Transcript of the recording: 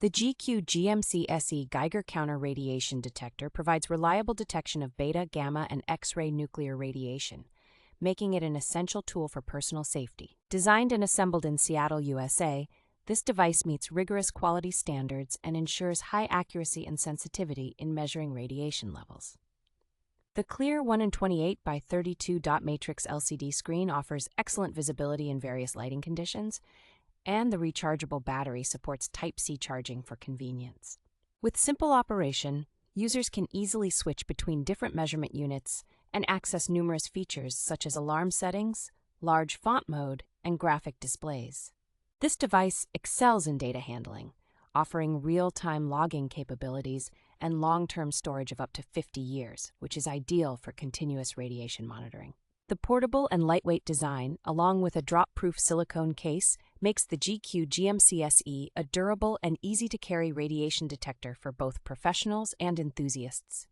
The GQ GMC-SE Geiger Counter Radiation Detector provides reliable detection of beta, gamma, and X-ray nuclear radiation, making it an essential tool for personal safety. Designed and assembled in Seattle, USA, this device meets rigorous quality standards and ensures high accuracy and sensitivity in measuring radiation levels. The clear 1 in 28 by 32 dot matrix LCD screen offers excellent visibility in various lighting conditions, and the rechargeable battery supports Type-C charging for convenience. With simple operation, users can easily switch between different measurement units and access numerous features such as alarm settings, large font mode, and graphic displays. This device excels in data handling, offering real-time logging capabilities and long-term storage of up to 50 years, which is ideal for continuous radiation monitoring. The portable and lightweight design, along with a drop-proof silicone case, makes the GQ GMC-SE a durable and easy-to-carry radiation detector for both professionals and enthusiasts.